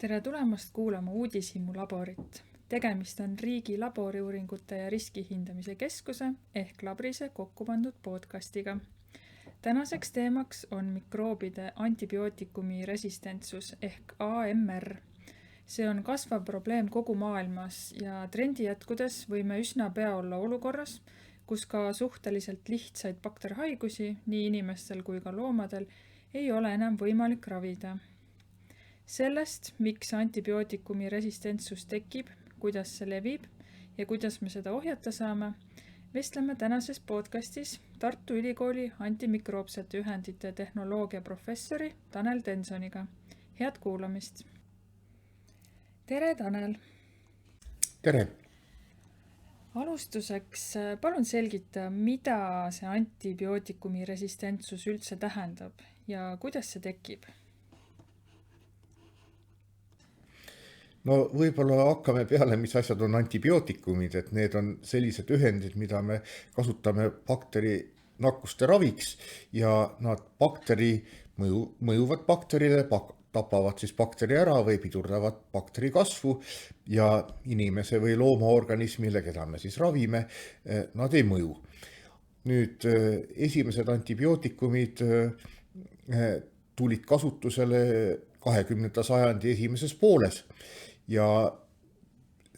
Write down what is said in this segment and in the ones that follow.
Tere tulemast kuulama Uudishimu laborit. Tegemist on Riigi Laboriuuringute ja Riskihindamise Keskuse ehk Labrise kokku pandud podcastiga. Tänaseks teemaks on mikroobide antibiootikumi resistentsus ehk AMR. See on kasvav probleem kogu maailmas ja trendi jätkudes võime üsna pea olla olukorras, kus ka suhteliselt lihtsaid bakterhaigusi nii inimestel kui ka loomadel ei ole enam võimalik ravida. Sellest, miks antibiootikumi resistentsus tekib, kuidas see levib ja kuidas me seda ohjata saame, vestleme tänases podcastis Tartu Ülikooli antimikroopsete ühendite tehnoloogia professori Tanel Tensoniga. Head kuulamist! Tere, Tanel! Tere! Alustuseks palun selgita, mida see antibiootikumi resistentsus üldse tähendab ja kuidas see tekib? No võib-olla hakkame peale, mis asjad on antibiootikumid, et need on sellised ühendid, mida me kasutame bakterinakkuste raviks ja nad mõjuvad bakterile, tapavad siis bakteri ära või pidurdavad bakteri kasvu ja inimese või looma organismile, keda me siis ravime, nad ei mõju. Nüüd esimesed antibiootikumid tulid kasutusele 20. sajandi esimeses pooles ja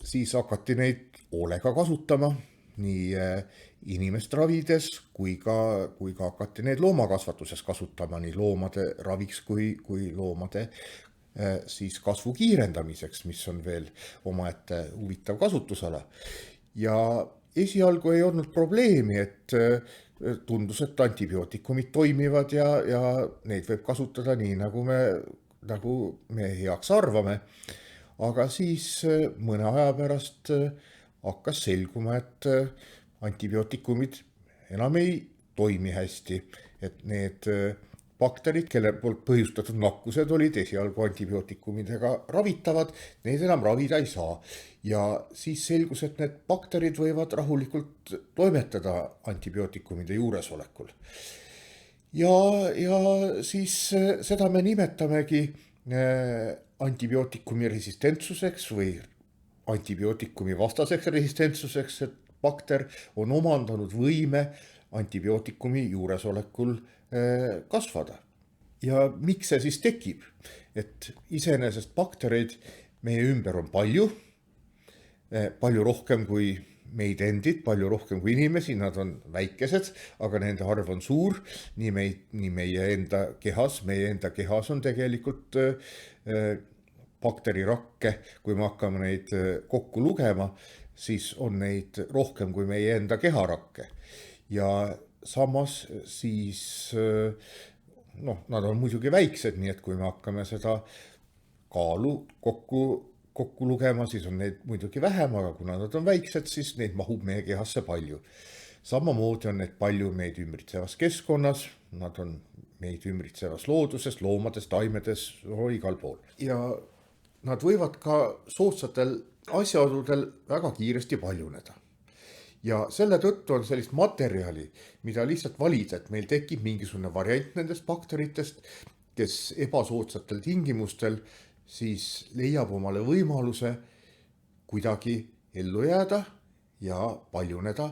siis hakati neid hoolega kasutama nii inimest ravides kui ka hakati neid loomakasvatuses kasutama nii loomade raviks kui loomade siis kasvu kiirendamiseks, mis on veel omaette huvitav kasutusala. Ja esialgu ei olnud probleemi, et tundus, et antibiootikumid toimivad ja neid võib kasutada nii, nagu me heaks arvame. Aga siis mõne aja pärast hakkas selguma, et antibiootikumid enam ei toimi hästi. Et need bakterid, kelle poolt põhjustatud nakkused olid esialgu antibiootikumidega ravitavad, neid enam ravida ei saa. Ja siis selgus, et need bakterid võivad rahulikult toimetada antibiootikumide juuresolekul. Ja siis seda me nimetamegi antibiootikumi resistentsuseks või antibiootikumi vastaseks resistentsuseks, et bakter on omandanud võime antibiootikumi juuresolekul kasvada. Ja miks see siis tekib? Et iseenesest baktereid meie ümber on palju rohkem kui meid endid, palju rohkem kui inimesi, nad on väikesed, aga nende arv on suur, nii meie enda kehas. Meie enda kehas on tegelikult bakterirakke, kui me hakkame neid kokku lugema, siis on neid rohkem kui meie enda keharakke. Ja samas siis, nad on muidugi väiksed, nii et kui me hakkame seda kaalu kokku lugema, siis on neid muidugi vähem, aga kuna nad on väiksed, siis neid mahub meie kehasse palju. Samamoodi on neid palju meid ümbritsevas keskkonnas, nad on meid ümbritsevas looduses, loomades, taimedes, igal pool. Ja nad võivad ka soodsatel asjaoludel väga kiiresti paljuneda. Ja selle tõttu on sellist materjali, mida lihtsalt valida, et meil tekib mingisugune variant nendest bakteritest, kes ebasoodsatel tingimustel siis leiab omale võimaluse kuidagi ellu jääda ja paljuneda.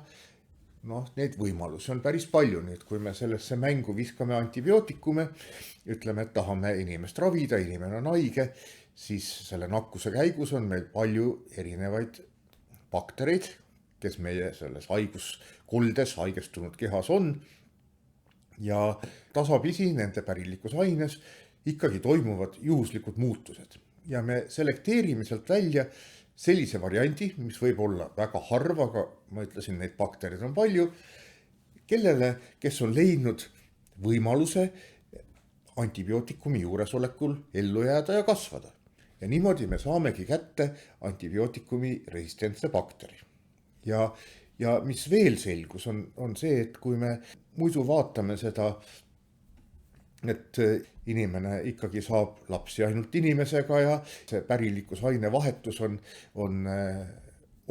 Neid võimalusi on päris palju, nii et kui me sellesse mängu viskame antibiootikume, ütleme, et tahame inimest ravida, inimene on haige, siis selle nakkuse käigus on meil palju erinevaid baktereid, kes meie selles haiguskoldes haigestunud kehas on. Ja tasapisi nende pärilikus aines ikkagi toimuvad juhuslikud muutused. Ja me selekteerime sealt välja sellise variandi, mis võib olla väga harv, aga ma ütlesin, neid baktereid on palju, kes on leidnud võimaluse antibiootikumi juuresolekul ellu jääda ja kasvada. Ja niimoodi me saamegi kätte antibiootikumi resistentse bakteri. Ja mis veel selgus on see, et kui me muidu vaatame seda, et inimene ikkagi saab lapsi ainult inimesega ja see pärilikus ainevahetus on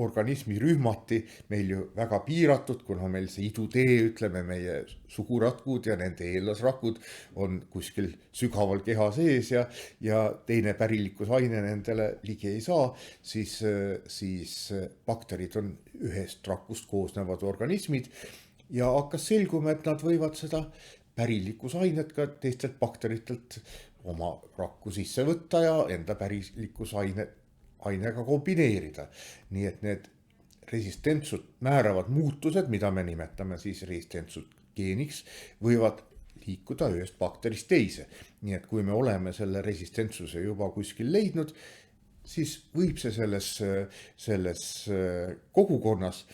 organismi rühmati meil ju väga piiratud, kuna meil see idutee, ütleme, meie sugurakud ja nende eellasrakud on kuskil sügaval keha sees ja teine pärillikkusaine nendele ligi ei saa, siis bakterid on ühest rakust koosnevad organismid ja hakkas selguma, et nad võivad seda pärillikkusainet ka teistelt bakteritelt oma rakku sisse võtta ja enda pärillikkusainega kombineerida. Nii et need resistentsust määravad muutused, mida me nimetame siis resistentsust geeniks, võivad liikuda ühest bakterist teise. Nii et kui me oleme selle resistentsuse juba kuskil leidnud, siis võib see selles kogukonnas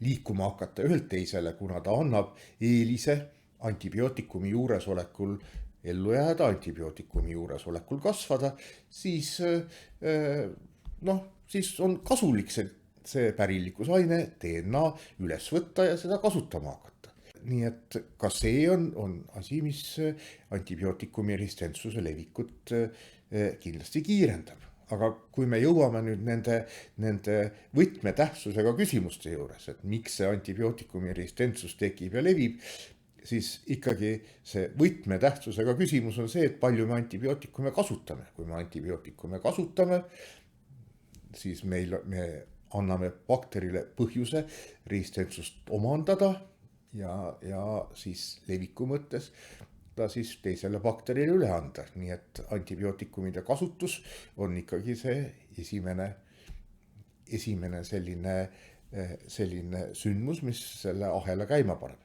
liikuma hakata ühelt teisele, kuna ta annab eelise antibiootikumi juuresolekul ellu jääda, antibiootikumi juuresolekul kasvada, siis on kasulik see pärillikkusaine DNA üles võtta ja seda kasutama hakata. Nii et ka see on asi, mis antibiootikumi resistentsuse levikut kindlasti kiirendab. Aga kui me jõuame nüüd nende võtmetähtsusega küsimuste juures, et miks see antibiootikumi resistentsus tekib ja levib, siis ikkagi see võtmetähtsusega küsimus on see, et palju me antibiootikume kasutame. Kui me antibiootikume kasutame, siis me anname bakterile põhjuse resistentsust omandada ja siis leviku mõttes ta siis teisele bakterile üle anda. Nii et antibiootikumide kasutus on ikkagi see esimene selline sündmus, mis selle ahela käima paneb.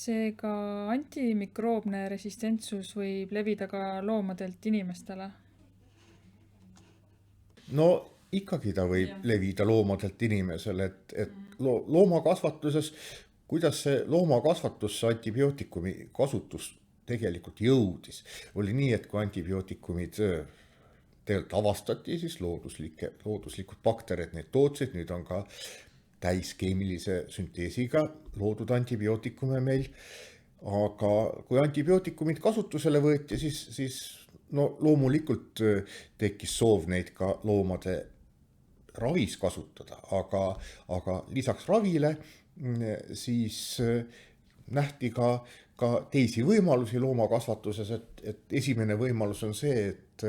Seega antimikroobne resistentsus võib levida ka loomadelt inimestele? No ikkagi ta võib levida loomadelt inimesele, et loomakasvatuses, kuidas see loomakasvatusse antibiootikumi kasutus tegelikult jõudis, oli nii, et kui antibiootikumid tegelikult avastati, siis looduslikud bakterid neid tootsid, nüüd on ka täiskeemilise sünteesiga loodud antibiootikume meil, aga kui antibiootikumid kasutusele võeti, siis loomulikult tekkis soov neid ka loomade ravis kasutada, aga lisaks ravile siis nähti ka teisi võimalusi loomakasvatuses, et esimene võimalus on see, et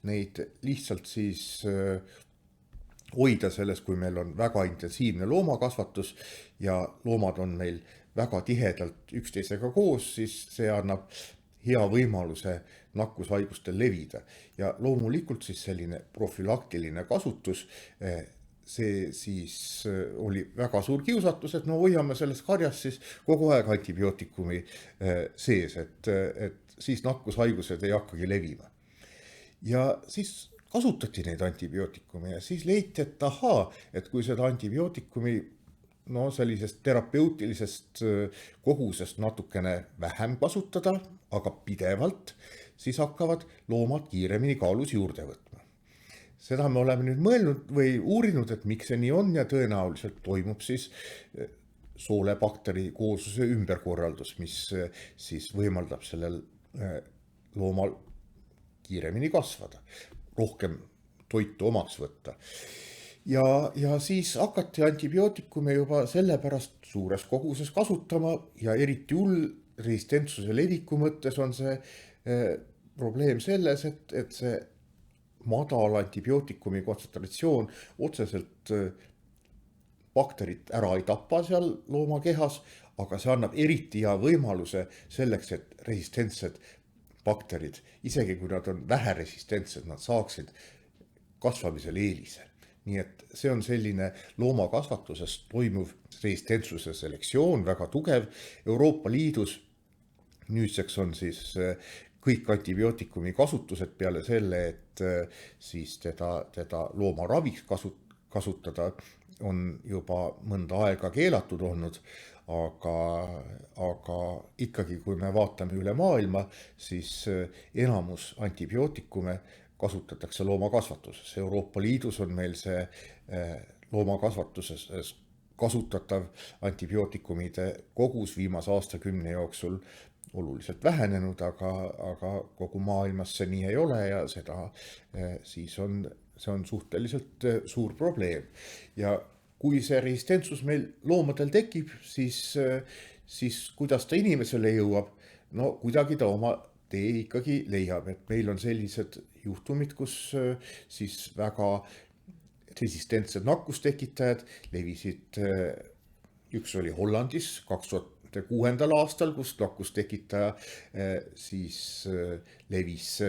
neid lihtsalt siis hoida selles, kui meil on väga intensiivne loomakasvatus ja loomad on meil väga tihedalt üksteisega koos, siis see annab hea võimaluse nakkushaigustel levida. Ja loomulikult siis selline profülaktiline kasutus, see siis oli väga suur kiusatus, et hoiame selles karjas siis kogu aeg antibiootikumi sees, et siis nakkushaigused ei hakkagi levima. Ja siis kasutati neid antibiootikumi ja siis leiti, et et kui seda antibiootikumi sellisest terapeutilisest kogusest natukene vähem kasutada, aga pidevalt, siis hakkavad loomad kiiremini kaalus juurde võtma. Seda me oleme nüüd mõelnud või uurinud, et miks see nii on ja tõenäoliselt toimub siis soolebakteri koosluse ümberkorraldus, mis siis võimaldab sellel loomal kiiremini kasvada, rohkem toitu omaks võtta. Ja siis hakati antibiootikume juba sellepärast suures koguses kasutama ja eriti hull resistentsuse leviku mõttes on see probleem selles, et see madal antibiootikumi kontsentratsioon otseselt bakterit ära ei tapa seal looma kehas, aga see annab eriti hea võimaluse selleks, et resistentsed bakterid, isegi kui nad on väheresistentsed, nad saaksid kasvamisel eelise. Nii et see on selline loomakasvatuses toimuv resistentsuse selektsioon, väga tugev. Euroopa Liidus nüüdseks on siis kõik antibiootikumi kasutused peale selle, et siis teda loomaraviks kasutada on juba mõnda aega keelatud olnud, aga ikkagi, kui me vaatame üle maailma, siis enamus antibiootikume kasutatakse loomakasvatuses. Euroopa Liidus on meil see loomakasvatuses kasutatav antibiootikumide kogus viimase aastakümne jooksul oluliselt vähenenud, aga kogu maailmas see nii ei ole ja siis see on suhteliselt suur probleem. Ja kui see resistentsus meil loomadel tekib, siis kuidas ta inimesele jõuab? No kuidagi ta oma tee ikkagi leiab, et meil on sellised juhtumid, kus siis väga resistentsed nakkustekitajad levisid, üks oli Hollandis 2006. aastal, kus nakkustekitaja siis levis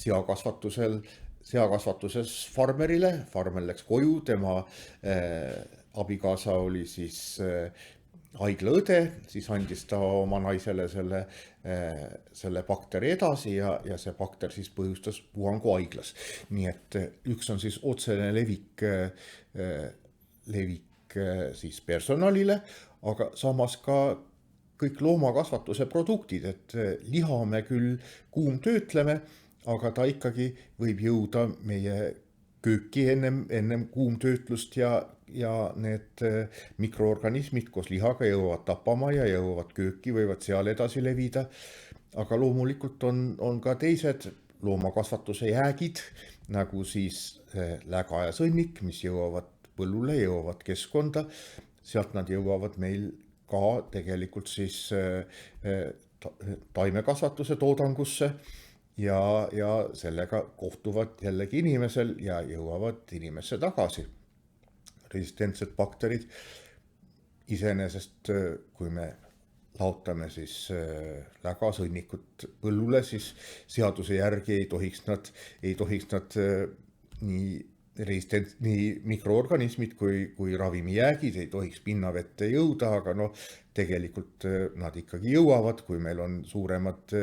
seakasvatuses farmerile, farmer läks koju, tema abikaasa oli siis haiglaõde, siis andis ta oma naisele selle bakteri edasi ja see bakter siis põhjustas puhangu haiglas. Nii et üks on siis otsene levik siis personalile, aga samas ka kõik loomakasvatuse produktid, et liha me küll kuumtöötleme, aga ta ikkagi võib jõuda meie kööki ennem kuumtöötlust ja need mikroorganismid koos lihaga jõuavad tapama ja jõuavad kööki, võivad seal edasi levida. Aga loomulikult on ka teised loomakasvatuse jäägid, nagu siis läga ja sõnnik, mis jõuavad põllule, jõuavad keskkonda. Sealt nad jõuavad meil ka tegelikult siis taimekasvatuse toodangusse ja sellega kohtuvad jällegi inimesel ja jõuavad inimesse tagasi. Resistentsed bakterid iseenesest, kui me laotame siis lägasõnnikut põllule, siis seaduse järgi ei tohiks nad nii mikroorganismid kui ravimijäägid ei tohiks pinnavette jõuda, aga tegelikult nad ikkagi jõuavad, kui meil on suuremad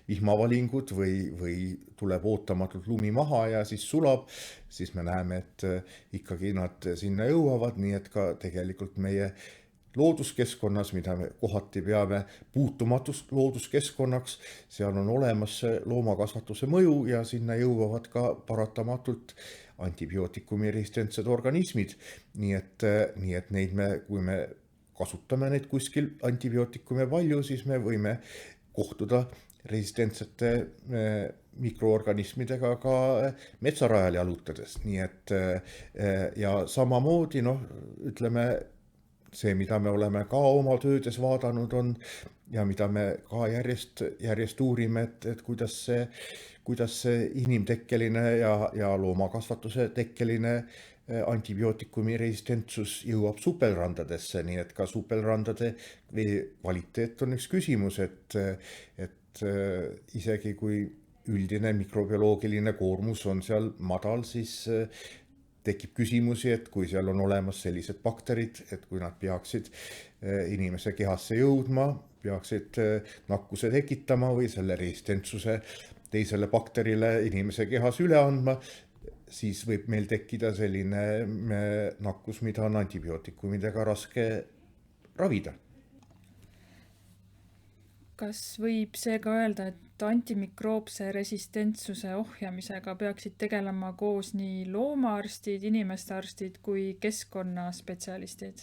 vihmavalingud või tuleb ootamatult lumi maha ja siis sulab, siis me näeme, et ikkagi nad sinna jõuavad, nii et ka tegelikult meie looduskeskkonnas, mida me kohati peame puutumatust looduskeskkonnaks, seal on olemas loomakasvatuse mõju ja sinna jõuavad ka paratamatult antibiootikumi resistentsed organismid, nii et kui me kasutame neid kuskil antibiootikume palju, siis me võime kohtuda resistentsete mikroorganismidega ka metsarajal jalutades, nii et ja samamoodi ütleme, see, mida me oleme ka oma töödes vaadanud on ja mida me ka järjest uurime, et kuidas see inimtekkeline ja loomakasvatuse tekkeline antibiootikumi resistentsus jõuab supelrandadesse, nii et ka supelrandade vee kvaliteet on üks küsimus, et isegi kui üldine mikrobioloogiline koormus on seal madal, siis tekib küsimusi, et kui seal on olemas sellised bakterid, et kui nad peaksid inimese kehasse jõudma, peaksid nakkuse tekitama või selle resistentsuse teisele bakterile inimese kehas üle andma, siis võib meil tekkida selline nakkus, mida on antibiootikumidega raske ravida. Kas võib seega öelda, et antimikroobse resistentsuse ohjamisega peaksid tegelema koos nii loomaarstid, inimeste arstid kui keskkonnaspetsialistid?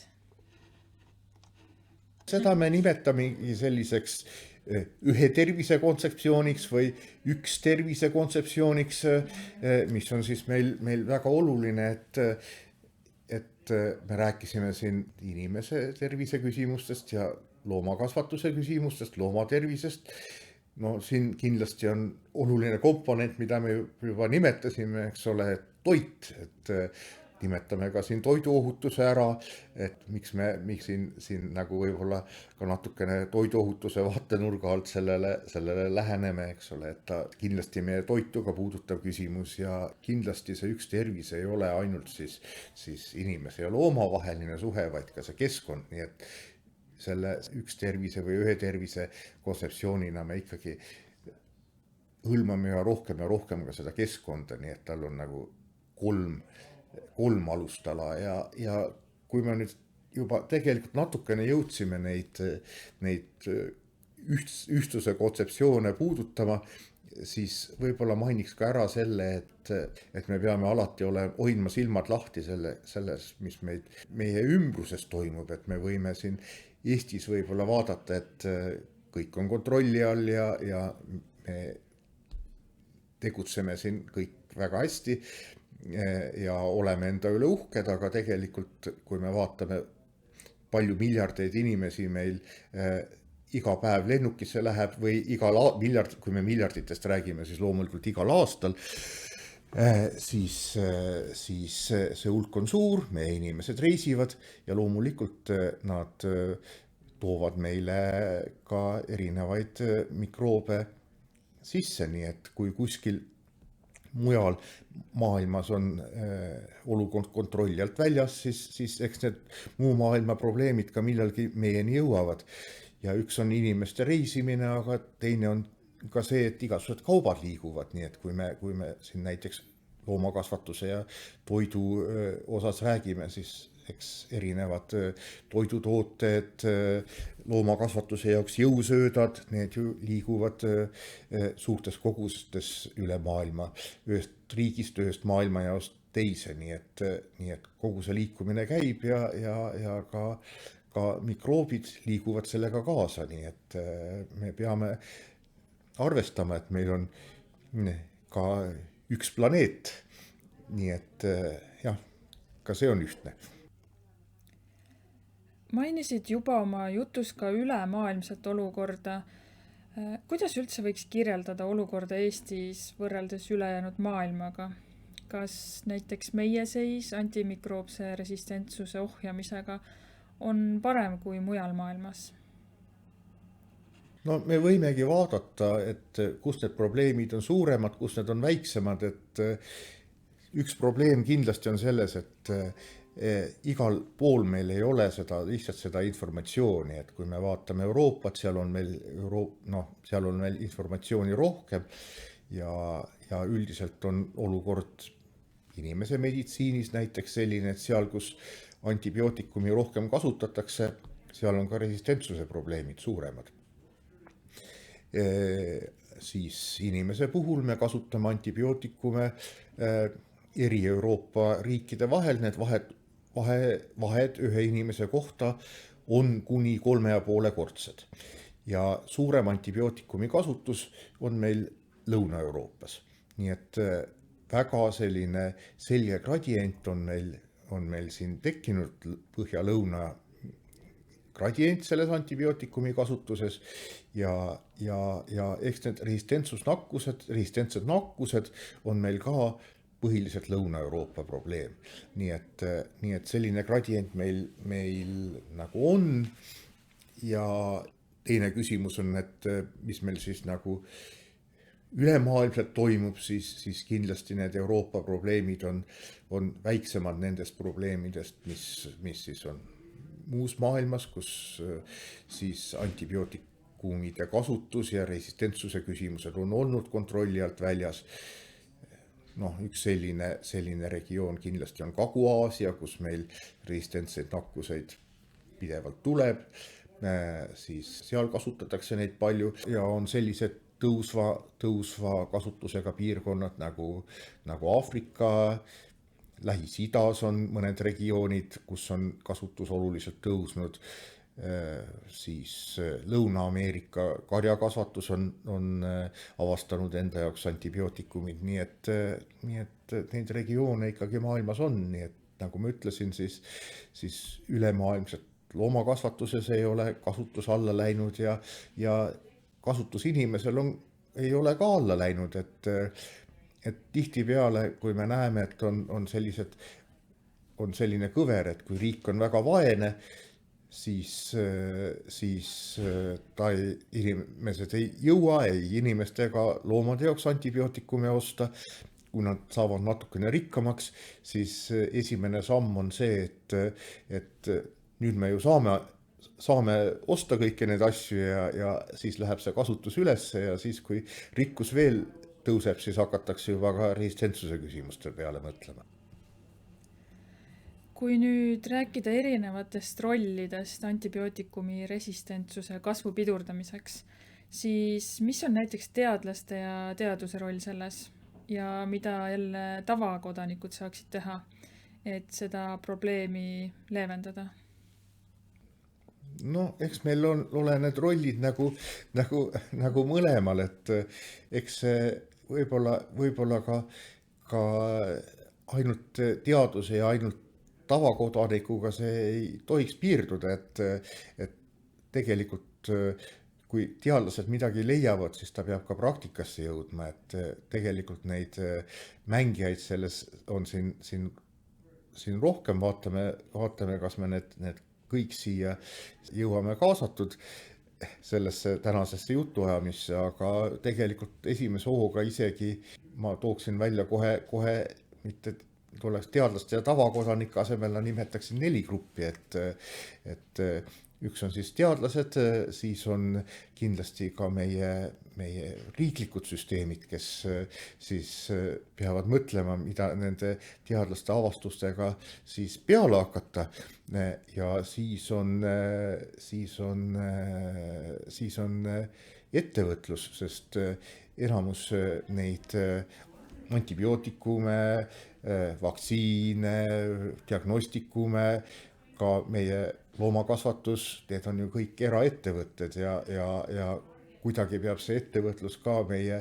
Seda me nimetamegi selliseks ühe tervise kontseptsiooniks või üks tervise kontseptsiooniks, mis on siis meil väga oluline, et me rääkisime siin inimese tervise küsimustest ja loomakasvatuse küsimustest, loomatervisest. Siin kindlasti on oluline komponent, mida me juba nimetasime, eks ole, toit, et nimetame ka siin toiduohutuse ära, et miks siin nagu võib-olla ka natukene toiduohutuse vaatenurga alt sellele läheneme, eks ole, et ta kindlasti meie toitu ka puudutav küsimus ja kindlasti see üks tervis ei ole ainult siis inimese ja looma vaheline suhe, vaid ka see keskkond, nii et selle üks tervise või ühe tervise kontseptsioonina me ikkagi hõlmame ja rohkem ka seda keskkonda, nii et tal on nagu kolm alustala ja kui me nüüd juba tegelikult natukene jõudsime neid ühtsuse kontseptsioone puudutama, siis võib-olla mainiks ka ära selle, et me peame alati hoidma silmad lahti selles, mis meie ümbruses toimub, et me võime siin Eestis võib-olla vaadata, et kõik on kontrolli all ja me tegutseme siin kõik väga hästi ja oleme enda üle uhked, aga tegelikult, kui me vaatame, palju miljardeid inimesi meil iga päev lennukisse läheb või kui me miljarditest räägime, siis loomulikult igal aastal, siis see hulk on suur, meie inimesed reisivad ja loomulikult nad toovad meile ka erinevaid mikroobe sisse, nii et kui kuskil mujal maailmas on olukord kontrolli alt väljas, siis eks need muu maailma probleemid ka millalgi meieni jõuavad. Ja üks on inimeste reisimine, aga teine on ka see, et igasugused kaubad liiguvad, nii et kui me siin näiteks loomakasvatuse ja toidu osas räägime, siis eks erinevad toidutooted, loomakasvatuse jaoks jõusöödad, need ju liiguvad suurtes kogustes üle maailma, ühest riigist, ühest maailmajaost teise, nii et kogu see liikumine käib ja ka mikroobid liiguvad sellega kaasa, nii et me peame arvestama, et meil on ka üks planeet, nii et jah, ka see on ühtne. Mainisid juba oma jutus ka ülemaailmset olukorda. Kuidas üldse võiks kirjeldada olukorda Eestis võrreldes ülejäänud maailmaga? Kas näiteks meie seis antimikroobse resistentsuse ohjamisega on parem kui mujal maailmas? No me võimegi vaadata, et kus need probleemid on suuremad, kus need on väiksemad, et üks probleem kindlasti on selles, et igal pool meil ei ole lihtsalt seda informatsiooni, et kui me vaatame Euroopat, seal on meil informatsiooni rohkem ja üldiselt on olukord inimese meditsiinis näiteks selline, et seal, kus antibiootikumi rohkem kasutatakse, seal on ka resistentsuse probleemid suuremad. Siis inimese puhul me kasutame antibiootikume eri Euroopa riikide vahel, need vahed ühe inimese kohta on kuni 3,5 kordsed. Ja suurem antibiootikumi kasutus on meil Lõuna-Euroopas. Nii et väga selline selge gradient on meil siin tekkinud põhja-lõuna gradient selles antibiootikumi kasutuses ja eks need resistentsed nakkused on meil ka põhiliselt Lõuna-Euroopa probleem. Nii et selline gradient meil nagu on ja teine küsimus on, et mis meil siis nagu ülemaailmselt toimub, siis kindlasti need Euroopa probleemid on väiksemad nendest probleemidest, mis siis on muus maailmas, kus siis antibiootikumide kasutus ja resistentsuse küsimused on olnud kontrolli alt väljas. Üks selline regioon kindlasti on Kagu-Aasia, kus meil resistentseid nakkuseid pidevalt tuleb, siis seal kasutatakse neid palju ja on sellised tõusva kasutusega piirkonnad nagu Aafrika, Lähis-Idas on mõned regioonid, kus on kasutus oluliselt tõusnud, siis Lõuna-Ameerika karjakasvatus on avastanud enda jaoks antibiootikumid, nii et neid regioone ikkagi maailmas on, nii et nagu ma ütlesin, siis ülemaailmselt loomakasvatuses ei ole kasutus alla läinud ja kasutus inimesel ei ole ka alla läinud, et tihtipeale, kui me näeme, et on selline kõver, et kui riik on väga vaene, siis inimesed ei jõua ei inimeste ega loomade jaoks antibiootikume osta. Kui nad saavad natukene rikkamaks, siis esimene samm on see, et nüüd me ju saame osta kõiki neid asju ja siis läheb see kasutus ülesse ja siis, kui rikkus veel tõuseb, siis hakatakse juba ka resistentsuse küsimuste peale mõtlema. Kui nüüd rääkida erinevatest rollidest antibiootikumi resistentsuse kasvu pidurdamiseks, siis mis on näiteks teadlaste ja teaduse roll selles ja mida jälle tavakodanikud saaksid teha, et seda probleemi leevendada? no eks meil ole need rollid nagu mõlemal, et eks see võib-olla ka ainult teaduse ja ainult tavakodanikuga see ei tohiks piirduda, et tegelikult kui teadlased midagi leiavad, siis ta peab ka praktikasse jõudma, et tegelikult neid mängijaid selles on siin rohkem, vaatame, kas me need kõik siia jõuame kaasatud sellesse tänasesse jutuajamisse, aga tegelikult esimese hooga isegi ma tooksin välja kohe mitte tuleks teadlaste ja tavakodanike asemel, nimetaksin 4 gruppi, et üks on siis teadlased, siis on kindlasti ka meie riiklikud süsteemid, kes siis peavad mõtlema, mida nende teadlaste avastustega siis peale hakata. Ja siis on ettevõtlus, sest enamus neid antibiootikume, vaktsiine, diagnostikume, ka meie loomakasvatus, need on ju kõik eraettevõtted ja kuidagi peab see ettevõtlus ka meie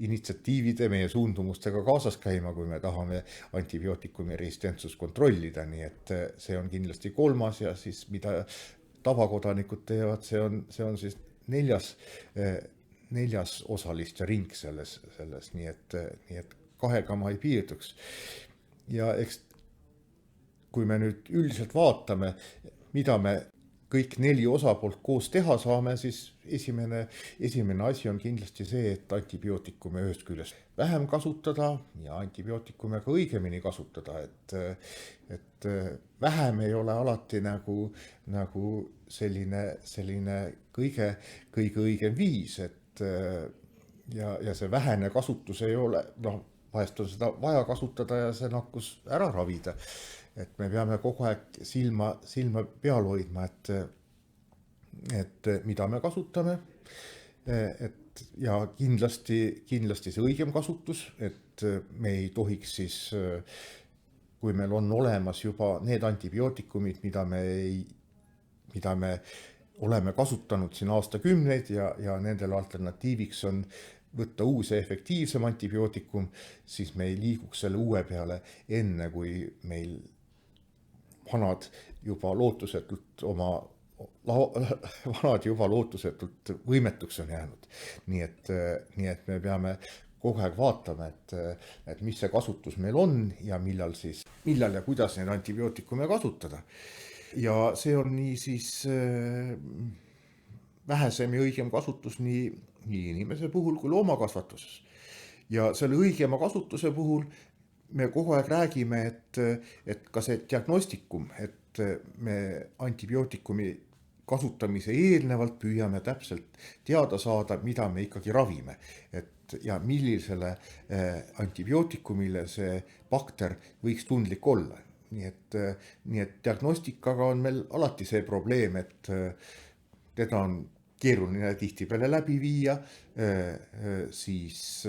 initsiatiivide, meie suundumustega kaasas käima, kui me tahame antibiootikumi resistentsust kontrollida, nii et see on kindlasti 3. ja siis mida tavakodanikud teevad, see on siis 4. osaliste ring selles, nii et 2 ma ei piirduks. Ja eks kui me nüüd üldiselt vaatame, mida me kõik 4 osapoolt koos teha saame, siis esimene asi on kindlasti see, et antibiootikume ühest küljest vähem kasutada ja antibiootikume ka õigemini kasutada, et vähem ei ole alati nagu selline kõige õigem viis, et ja see vähene kasutus ei ole, vahest on seda vaja kasutada ja see nakkus ära ravida. Et me peame kogu aeg silma peal hoidma, et mida me kasutame, ja kindlasti see õigem kasutus, et me ei tohiks siis, kui meil on olemas juba need antibiootikumid, mida me oleme kasutanud siin aastakümneid ja nendele alternatiiviks on võtta uus ja efektiivsem antibiootikum, siis me ei liiguks selle uue peale enne, kui meil vanad juba lootusetult võimetuks on jäänud. Nii et me peame kogu aeg vaatama, et mis see kasutus meil on ja millal ja kuidas neid antibiootikume kasutada. Ja see on nii siis vähesem ja õigem kasutus nii inimese puhul kui loomakasvatuses. Ja selle õigema kasutuse puhul me kogu aeg räägime, et ka see diagnostikum, et me antibiootikumi kasutamise eelnevalt püüame täpselt teada saada, mida me ikkagi ravime. Ja millisele antibiootikumile see bakter võiks tundlik olla. Nii et diagnostikaga on meil alati see probleem, et teda on keeruline tihtipeale läbi viia, siis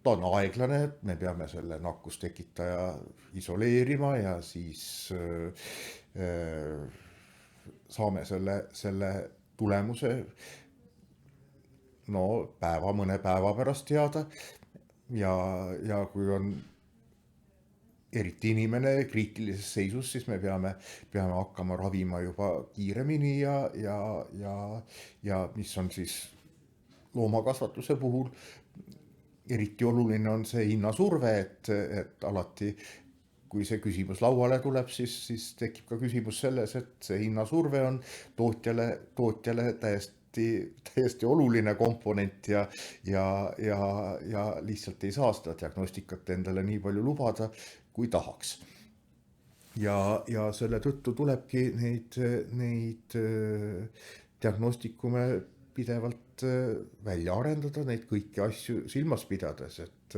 ta on aeglane, me peame selle nakkustekitaja isoleerima ja siis saame selle tulemuse mõne päeva pärast teada ja kui on eriti inimene kriitilises seisus, siis me peame hakkama ravima juba kiiremini ja mis on siis loomakasvatuse puhul eriti oluline on see hinnasurve, et alati kui see küsimus lauale tuleb, siis tekib ka küsimus selles, et see hinnasurve on tootjale täiesti oluline komponent ja lihtsalt ei saa seda diagnostikat endale nii palju lubada, kui tahaks. Ja selle tõttu tulebki neid diagnostikume pidevalt välja arendada, neid kõiki asju silmas pidades, et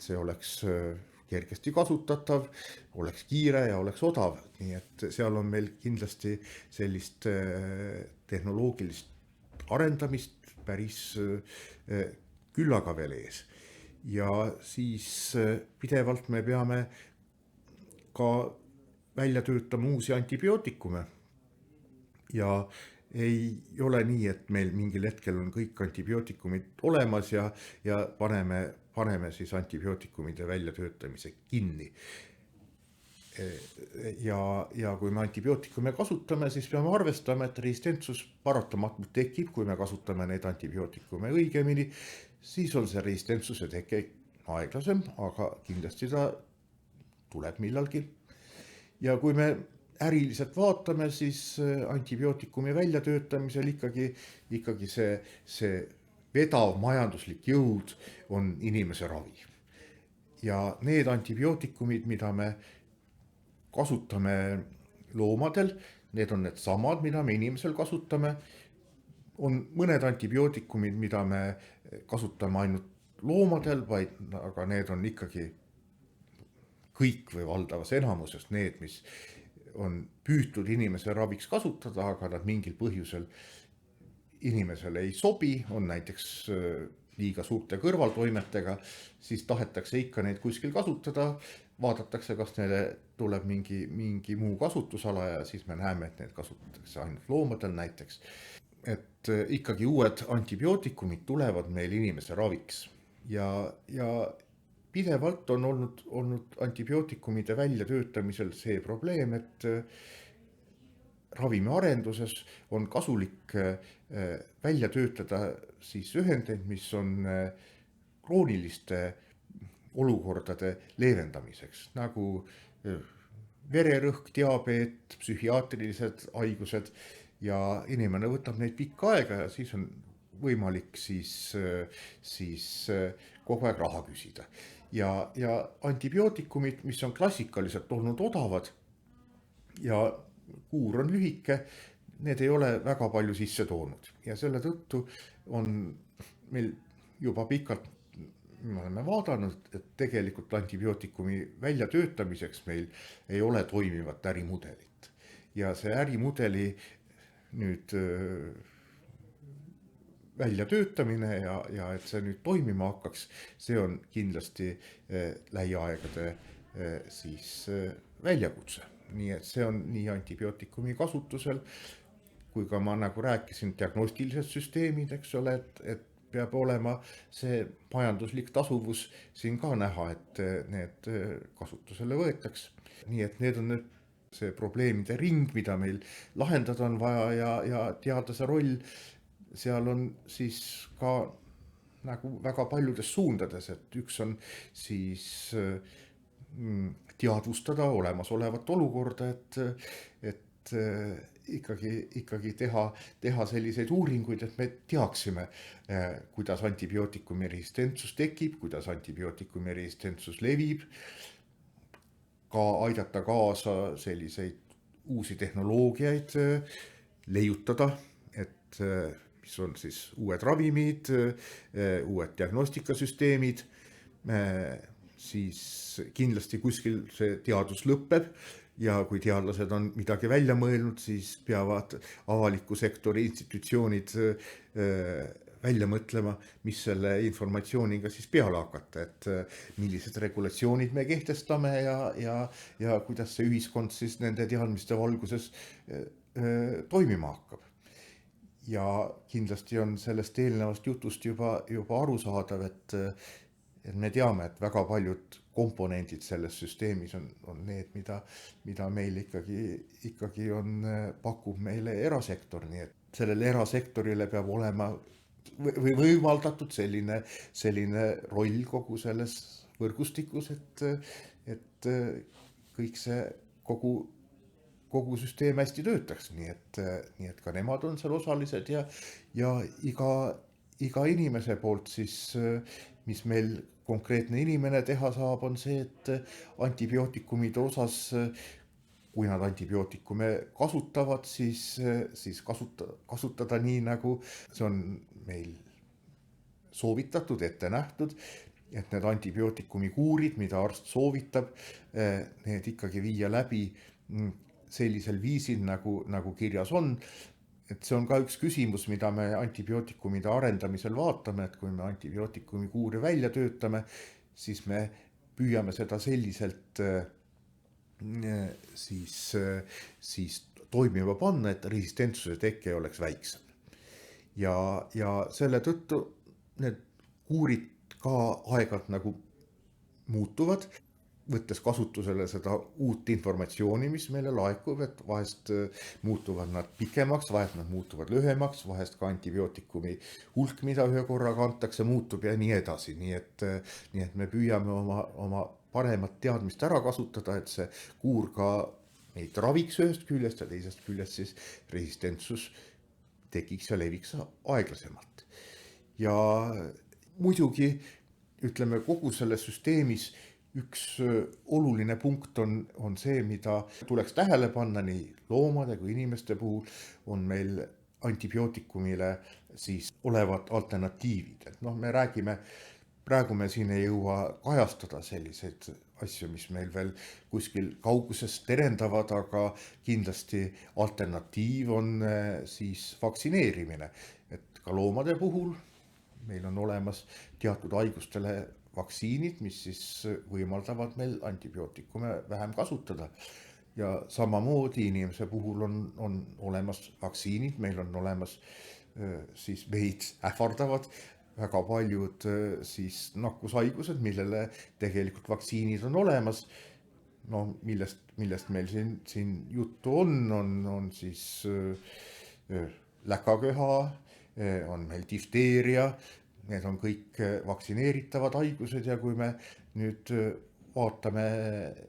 see oleks kergesti kasutatav, oleks kiire ja oleks odav. Nii et seal on meil kindlasti sellist tehnoloogilist arendamist päris küllaga veel ees. Ja siis pidevalt me peame ka välja töötama uusi antibiootikume. ja ei ole nii, et meil mingil hetkel on kõik antibiootikumid olemas ja paneme siis antibiootikumide väljatöötamise kinni. Ja kui me antibiootikume kasutame, siis peame arvestama, et resistentsus paratamatult tekib, kui me kasutame neid antibiootikume õigemini, siis on see resistentsuse teke aeglasem, aga kindlasti ta tuleb millalgi. Ja kui me äriliselt vaatame, siis antibiootikumi väljatöötamisel ikkagi see vedav majanduslik jõud on inimese ravi. Ja need antibiootikumid, mida me kasutame loomadel, need on need samad, mida me inimesel kasutame. On mõned antibiootikumid, mida me kasutame ainult loomadel, aga need on ikkagi kõik või valdavas enamuses need, mis on püütud inimese raviks kasutada, aga nad mingil põhjusel inimesele ei sobi, on näiteks liiga suurte kõrvaltoimetega, siis tahetakse ikka neid kuskil kasutada, vaadatakse, kas neile tuleb mingi muu kasutusala ja siis me näeme, et need kasutatakse ainult loomadel näiteks. Et ikkagi uued antibiootikumid tulevad meil inimese raviks ja pidevalt on olnud antibiootikumide väljatöötamisel see probleem, et ravimiarenduses on kasulik välja töötada siis ühendeid, mis on krooniliste olukordade leevendamiseks, nagu vererõhk, diabeet, psühhiaatrilised haigused ja inimene võtab neid pikka aega ja siis on võimalik siis kogu aeg raha küsida. Ja antibiootikumid, mis on klassikaliselt olnud odavad ja kuur on lühike, need ei ole väga palju sisse toonud ja selle tõttu on meil juba pikalt, me oleme vaadanud, et tegelikult antibiootikumi väljatöötamiseks meil ei ole toimivat ärimudelit ja see ärimudeli nüüd väljatöötamine ja et see nüüd toimima hakkaks, see on kindlasti lähiaegade siis väljakutse. Nii et see on nii antibiootikumi kasutusel, kui ka ma nagu rääkisin, diagnostilised süsteemid, eks ole, et peab olema see majanduslik tasuvus siin ka näha, et need kasutusele võetaks. Nii et need on nüüd see probleemide ring, mida meil lahendada on vaja ja teadlase roll seal on siis ka nagu väga paljudes suundades, et üks on siis teadvustada olemasolevat olukorda, et ikkagi teha selliseid uuringuid, et me teaksime, kuidas antibiootikumi resistentsus tekib, kuidas antibiootikumi resistentsus levib, ka aidata kaasa selliseid uusi tehnoloogiaid leiutada, et mis on siis uued ravimid, uued diagnostikasüsteemid, siis kindlasti kuskil see teadus lõpeb ja kui teadlased on midagi välja mõelnud, siis peavad avaliku sektori institutsioonid välja mõtlema, mis selle informatsiooniga siis peale hakata, et millised regulatsioonid me kehtestame ja kuidas see ühiskond siis nende teadmiste valguses toimima hakkab. Ja kindlasti on sellest eelnevast jutust juba arusaadav, et me teame, et väga paljud komponendid selles süsteemis on need, mida meil ikkagi pakub meile erasektor, nii et sellele erasektorile peab olema või võimaldatud selline roll kogu selles võrgustikus, et kõik see kogu süsteem hästi töötaks, nii et ka nemad on seal osalised ja iga inimese poolt siis, mis meil konkreetne inimene teha saab, on see, et antibiootikumide osas, kui nad antibiootikume kasutavad, siis kasutada nii, nagu see on meil soovitatud, ette nähtud, et need antibiootikumi kuurid, mida arst soovitab, need ikkagi viia läbi sellisel viisil, nagu kirjas on. Et see on ka üks küsimus, mida me antibiootikumide arendamisel vaatame, et kui me antibiootikumi kuuri välja töötame, siis me püüame seda selliselt siis toimima panna, et resistentsuse teke oleks väiksem. Ja selle tõttu need kuurid ka aeg-ajalt nagu muutuvad, võttes kasutusele seda uut informatsiooni, mis meile laekub, et vahest muutuvad nad pikemaks, vahest nad muutuvad lühemaks, vahest ka antibiootikumi hulk, mida ühe korraga antakse, muutub ja nii edasi. Nii et me püüame oma paremat teadmist ära kasutada, et see kuur ka meid raviks ühest küljest ja teisest küljest siis resistentsus tekiks ja leviks aeglasemalt. Ja muidugi, ütleme, kogu selles süsteemis üks oluline punkt on see, mida tuleks tähele panna nii loomade kui inimeste puhul, on meil antibiootikumile siis olevad alternatiivid. Et me räägime, praegu me siin ei jõua kajastada selliseid asju, mis meil veel kuskil kauguses terendavad, aga kindlasti alternatiiv on siis vaktsineerimine. Et ka loomade puhul meil on olemas teatud haigustele vaktsiinid, mis siis võimaldavad meil antibiootikume vähem kasutada. Ja samamoodi inimese puhul on olemas vaktsiinid, meil on olemas siis meid ähvardavad väga paljud siis nakkushaigused, millele tegelikult vaktsiinid on olemas. No, millest meil siin juttu on siis läkaköha, on meil difteeria. Need on kõik vaktsineeritavad haigused ja kui me nüüd vaatame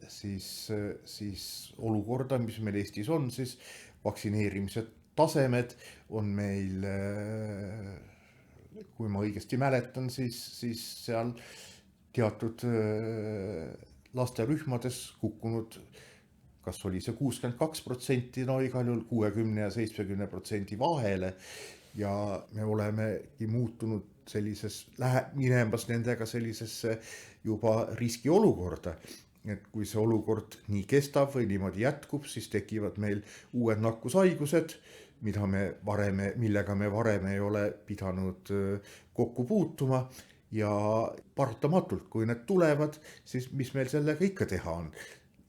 siis olukorda, mis meil Eestis on, siis vaktsineerimise tasemed on meil, kui ma õigesti mäletan, siis seal teatud lasterühmades kukkunud, kas oli see 62%, no igal juhul 60 ja 70% vahele ja me olemegi muutunud minemas nendega sellisesse juba riskiolukorda. Et kui see olukord nii kestab või niimoodi jätkub, siis tekivad meil uued nakkushaigused, millega me varem ei ole pidanud kokku puutuma ja paratamatult, kui need tulevad, siis mis meil sellega ikka teha on?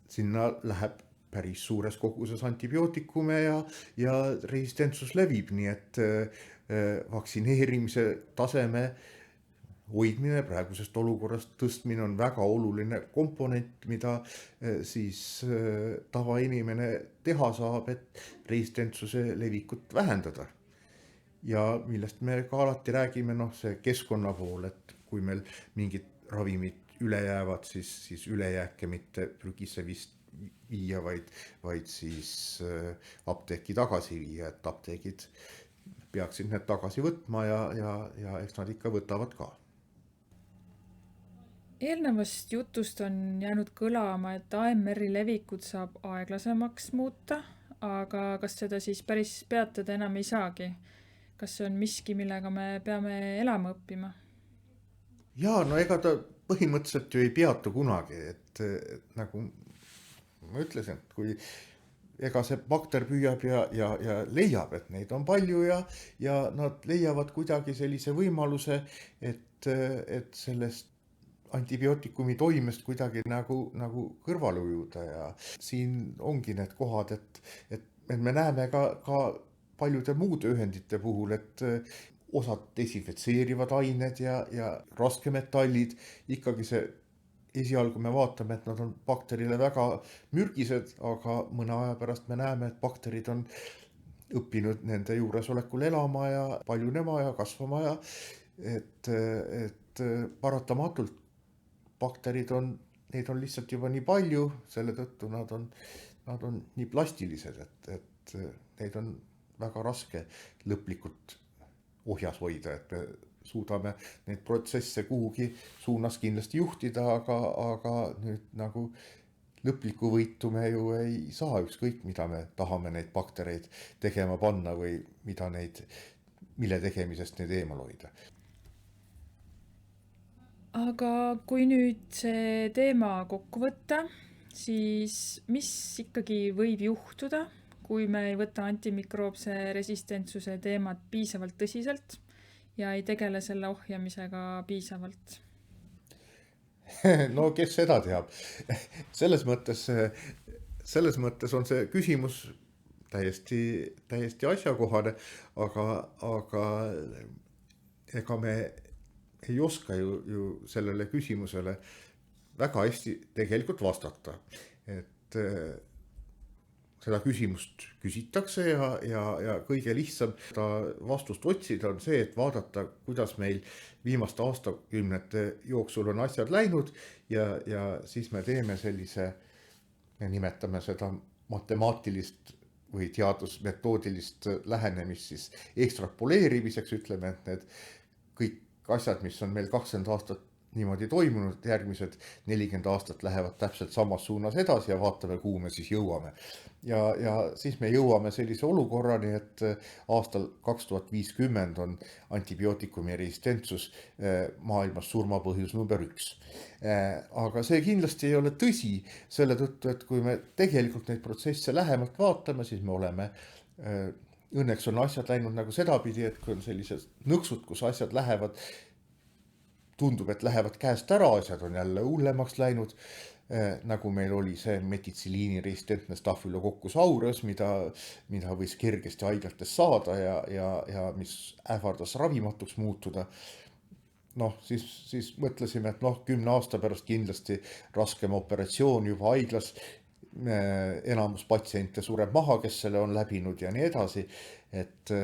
Sinna läheb päris suures koguses antibiootikume ja resistentsus levib, nii et vaktsineerimise taseme hoidmine, praegusest olukorrast tõstmine on väga oluline komponent, mida siis tavainimene teha saab, et resistentsuse levikut vähendada. Ja millest me ka alati räägime, see keskkonna pool, et kui meil mingid ravimid üle jäävad, siis ülejääke mitte prügisse vist viia, vaid siis apteeki tagasi viia, et apteegid peaksid need tagasi võtma ja eks nad ikka võtavad ka. Eelnevast jutust on jäänud kõlama, et AMR-i levikut saab aeglasemaks muuta, aga kas seda siis päris peatada enam ei saagi? Kas see on miski, millega me peame elama õppima? Jaa, no ega ta põhimõtteliselt ju ei peatu kunagi, et nagu ma ütlesin, et kui ega see bakter püüab ja leiab, et neid on palju ja nad leiavad kuidagi sellise võimaluse, et sellest antibiootikumi toimest kuidagi nagu kõrvale ujuda ja siin ongi need kohad, et me näeme ka paljude muude ühendite puhul, et osad desinfitseerivad ained ja raskemetallid, ikkagi see esialgu me vaatame, et nad on bakterile väga mürgised, aga mõne aja pärast me näeme, et bakterid on õppinud nende juuresolekul elama ja paljunema ja kasvama ja et paratamatult bakterid neid on lihtsalt juba nii palju, selle tõttu nad on nii plastilised, et neid on väga raske lõplikult ohjas hoida, et me suudame neid protsesse kuhugi suunas kindlasti juhtida, aga nüüd nagu lõplikku võitu me ju ei saa, ükskõik mida me tahame neid baktereid tegema panna või mille tegemisest neid eemal hoida. Aga kui nüüd see teema kokku võtta, siis mis ikkagi võib juhtuda, kui me ei võta antimikroobse resistentsuse teemat piisavalt tõsiselt ja ei tegele selle ohjamisega piisavalt? No kes seda teab? Selles mõttes on see küsimus täiesti asjakohane, aga ega me ei oska ju sellele küsimusele väga hästi tegelikult vastata. Et seda küsimust küsitakse ja kõige lihtsam vastust otsida on see, et vaadata, kuidas meil viimaste aastakümnete jooksul on asjad läinud ja siis me teeme sellise, me nimetame seda matemaatilist või teadusmetoodilist lähenemist siis ekstrapoleerimiseks, ütleme, et need kõik asjad, mis on meil 20 aastat niimoodi toimunud, järgmised 40 aastat lähevad täpselt samas suunas edasi ja vaatame, kuhu me siis jõuame. Ja siis me jõuame sellise olukorrani, et aastal 2050 on antibiootikumi resistentsus maailmas surmapõhjus number 1. Aga see kindlasti ei ole tõsi selle tõttu, et kui me tegelikult neid protsesse lähemalt vaatame, siis me oleme õnneks on asjad läinud nagu sedapidi, et kui on sellised nõksud, kus asjad tundub, et lähevad käest ära, asjad on jälle hullemaks läinud, nagu meil oli see metitsiliini resistentne Staphylococcus aureus, mida võis kergesti haiglates saada ja mis ähvardas ravimatuks muutuda. Siis mõtlesime, et 10 aasta pärast kindlasti raskem operatsioon juba haiglas, enamus patsiente sureb maha, kes selle on läbinud ja nii edasi, et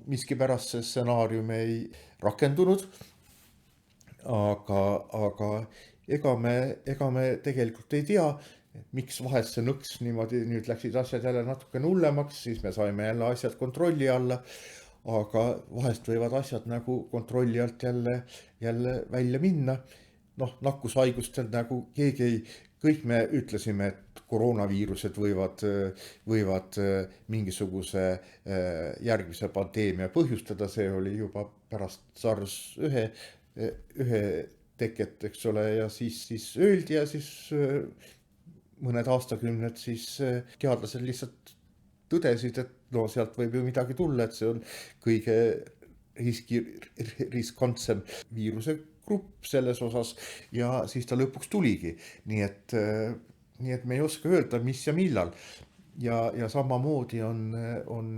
miskipärast see stsenaarium ei rakendunud. Aga ega me tegelikult ei tea, miks vahest see nõks niimoodi, nüüd läksid asjad jälle natukene hullemaks, siis me saime jälle asjad kontrolli alla, aga vahest võivad asjad nagu kontrolli alt jälle välja minna. Nakkushaigustel nagu kõik me ütlesime, et koroonaviirused võivad mingisuguse järgmise pandeemia põhjustada, see oli juba pärast SARS 1 teket, eks ole, ja siis öeldi ja siis mõned aastakümned siis teadlased lihtsalt tõdesid, et sealt võib ju midagi tulla, et see on kõige riskantsem viiruse grupp selles osas ja siis ta lõpuks tuligi. Nii et me ei oska öelda, mis ja millal. Ja samamoodi on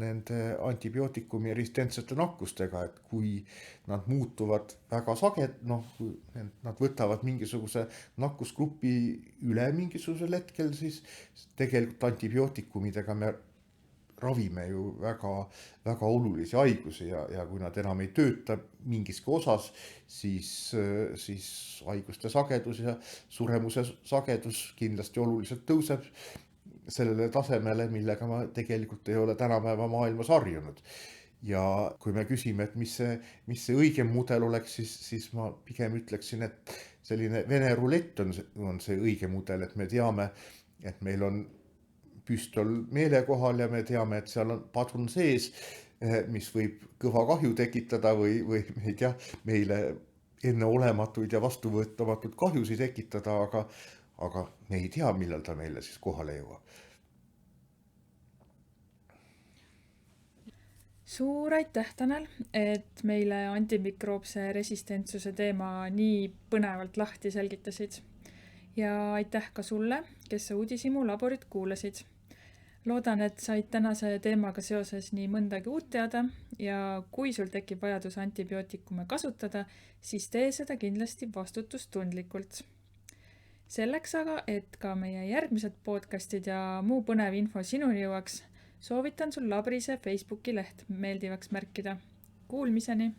nende antibiootikumi resistentsete nakkustega, et kui nad muutuvad väga nad võtavad mingisuguse nakkusgrupi üle mingisugusel hetkel, siis tegelikult antibiootikumidega me ravime ju väga, väga olulisi haigusi ja kui nad enam ei tööta mingiski osas, siis haiguste sagedus ja suremuse sagedus kindlasti oluliselt tõuseb sellele tasemele, millega ma tegelikult ei ole tänapäeva maailmas harjunud. Ja kui me küsime, et mis see õigem mudel oleks, siis ma pigem ütleksin, et selline Vene rulett on see õige mudel, et me teame, et meil on püstol meelekohal ja me teame, et seal on padrun sees, mis võib kõva kahju tekitada või me ei tea, meile enneolematuid ja vastuvõetamatuid kahjusid tekitada, aga me ei tea, millal ta meile siis kohale jõuab. Suur aitäh, Tanel, et meile antimikroobse resistentsuse teema nii põnevalt lahti selgitasid. Ja aitäh ka sulle, kes sa Uudishimu laborit kuulasid. Loodan, et said tänase teemaga seoses nii mõndagi uut teada ja kui sul tekib vajadus antibiootikume kasutada, siis tee seda kindlasti vastutustundlikult. Selleks aga, et ka meie järgmised podcastid ja muu põnev info sinuni jõuaks, soovitan sul Labrise Facebooki leht meeldivaks märkida. Kuulmiseni!